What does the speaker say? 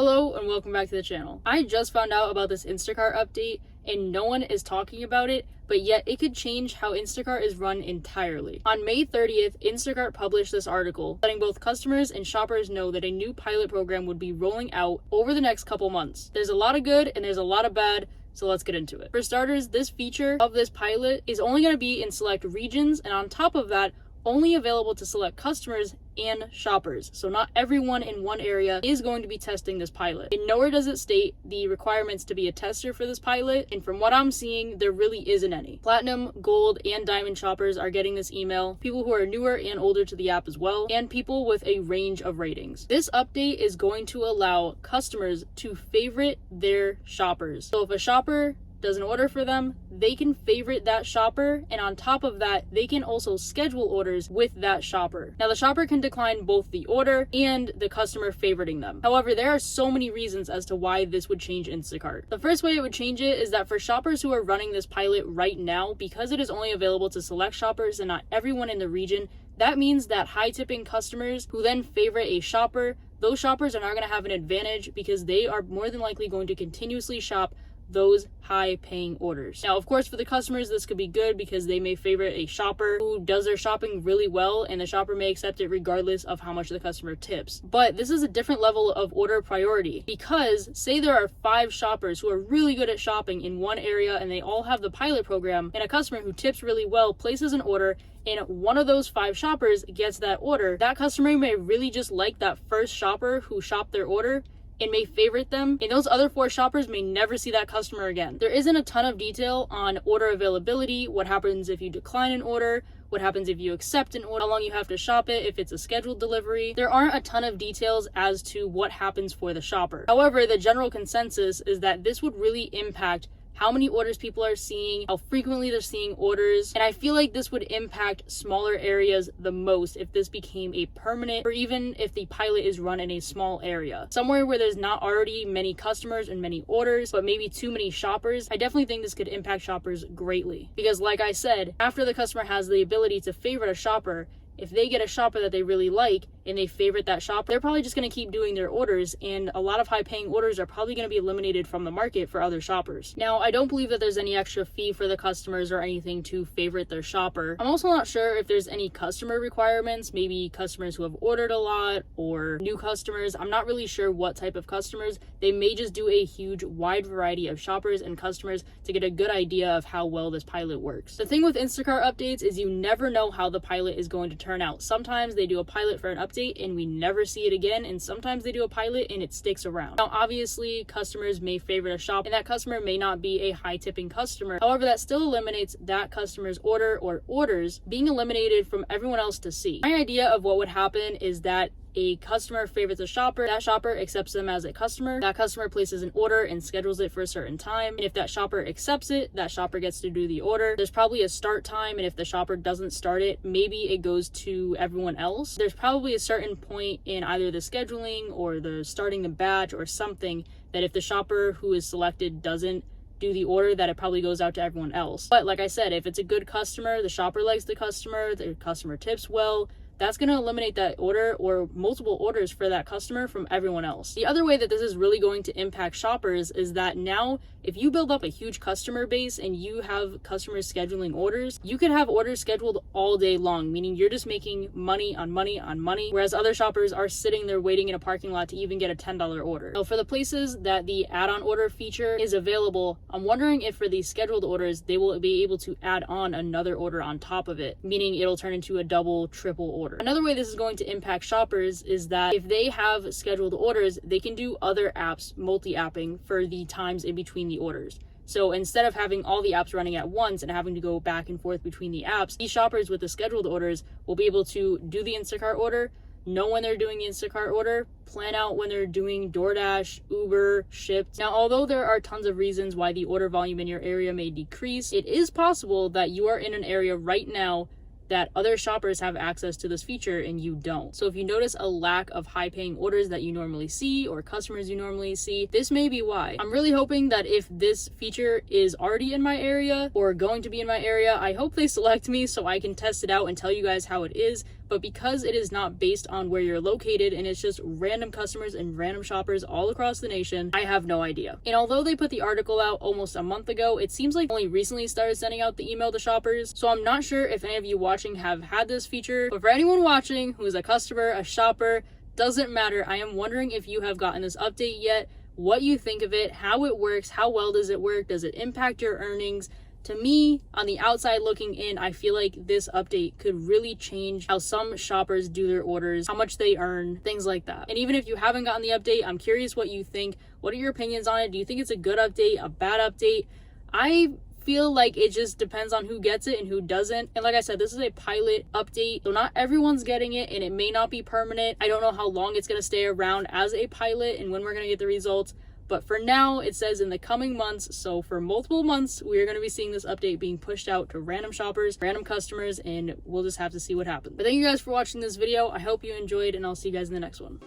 Hello and welcome back to the channel. I just found out about this Instacart update and no one is talking about it, but yet it could change how Instacart is run entirely. On May 30th, Instacart published this article letting both customers and shoppers know that a new pilot program would be rolling out over the next couple months. There's a lot of good and there's a lot of bad, so let's get into it. For starters, this feature of this pilot is only going to be in select regions, and on top of that, only available to select customers and shoppers. So not everyone in one area is going to be testing this pilot. And nowhere does it state the requirements to be a tester for this pilot, and from what I'm seeing, there really isn't any. Platinum, gold, and diamond shoppers are getting this email, people who are newer and older to the app as well, and people with a range of ratings. This update is going to allow customers to favorite their shoppers. So if a shopper does an order for them, they can favorite that shopper, and on top of that, they can also schedule orders with that shopper. Now, the shopper can decline both the order and the customer favoriting them. However, there are so many reasons as to why this would change Instacart. The first way it would change it is that for shoppers who are running this pilot right now, because it is only available to select shoppers and not everyone in the region, that means that high tipping customers who then favorite a shopper, those shoppers are not going to have an advantage because they are more than likely going to continuously shop those high paying orders. Now, of course, for the customers, this could be good because they may favorite a shopper who does their shopping really well, and the shopper may accept it regardless of how much the customer tips. But this is a different level of order priority because say there are 5 shoppers who are really good at shopping in one area and they all have the pilot program, and a customer who tips really well places an order and one of those 5 shoppers gets that order, that customer may really just like that first shopper who shopped their order and may favorite them, and those other 4 shoppers may never see that customer again. There isn't a ton of detail on order availability, what happens if you decline an order, what happens if you accept an order, how long you have to shop it, if it's a scheduled delivery. There aren't a ton of details as to what happens for the shopper. However, the general consensus is that this would really impact how many orders people are seeing, how frequently they're seeing orders, and I feel like this would impact smaller areas the most if this became a permanent, or even if the pilot is run in a small area. Somewhere where there's not already many customers and many orders, but maybe too many shoppers, I definitely think this could impact shoppers greatly. Because like I said, after the customer has the ability to favorite a shopper, if they get a shopper that they really like and they favorite that shopper, they're probably just going to keep doing their orders, and a lot of high paying orders are probably going to be eliminated from the market for other shoppers. Now, I don't believe that there's any extra fee for the customers or anything to favorite their shopper. I'm also not sure if there's any customer requirements, maybe customers who have ordered a lot or new customers. I'm not really sure what type of customers. They may just do a huge wide variety of shoppers and customers to get a good idea of how well this pilot works. The thing with Instacart updates is you never know how the pilot is going to turn out. Sometimes they do a pilot for an update and we never see it again, and sometimes they do a pilot and it sticks around. Now, obviously, customers may favorite a shop and that customer may not be a high tipping customer. However, that still eliminates that customer's order or orders being eliminated from everyone else to see. My idea of what would happen is that a customer favorites a shopper, that shopper accepts them as a customer, that customer places an order and schedules it for a certain time, and if that shopper accepts it, that shopper gets to do the order. There's probably a start time, and if the shopper doesn't start it, maybe it goes to everyone else. There's probably a certain point in either the scheduling or the starting the batch or something that if the shopper who is selected doesn't do the order, that it probably goes out to everyone else. But like I said, if it's a good customer, the shopper likes the customer tips well, that's going to eliminate that order or multiple orders for that customer from everyone else. The other way that this is really going to impact shoppers is that now if you build up a huge customer base and you have customers scheduling orders, you could have orders scheduled all day long, meaning you're just making money on money on money, whereas other shoppers are sitting there waiting in a parking lot to even get a $10 order. So for the places that the add-on order feature is available, I'm wondering if for these scheduled orders, they will be able to add on another order on top of it, meaning it'll turn into a double, triple order. Another way this is going to impact shoppers is that if they have scheduled orders, they can do other apps, multi-apping, for the times in between the orders. So instead of having all the apps running at once and having to go back and forth between the apps, these shoppers with the scheduled orders will be able to do the Instacart order, know when they're doing the Instacart order, plan out when they're doing DoorDash, Uber, Shipt. Now, although there are tons of reasons why the order volume in your area may decrease, it is possible that you are in an area right now that other shoppers have access to this feature and you don't. So if you notice a lack of high paying orders that you normally see or customers you normally see, this may be why. I'm really hoping that if this feature is already in my area or going to be in my area, I hope they select me so I can test it out and tell you guys how it is. but because it is not based on where you're located and it's just random customers and random shoppers all across the nation, I have no idea. And although they put the article out almost a month ago, it seems like only recently started sending out the email to shoppers, so I'm not sure if any of you watching have had this feature, but for anyone watching who is a customer, a shopper, doesn't matter, I am wondering if you have gotten this update yet, what you think of it, how it works, how well does it work, does it impact your earnings? To me, on the outside looking in, I feel like this update could really change how some shoppers do their orders, how much they earn, things like that. And even if you haven't gotten the update, I'm curious what you think. What are your opinions on it? Do you think it's a good update, a bad update? I feel like it just depends on who gets it and who doesn't. And like I said, this is a pilot update, so not everyone's getting it and it may not be permanent. I don't know how long it's going to stay around as a pilot and when we're going to get the results. But for now, it says in the coming months, so for multiple months, we are going to be seeing this update being pushed out to random shoppers, random customers, and we'll just have to see what happens. But thank you guys for watching this video. I hope you enjoyed, and I'll see you guys in the next one.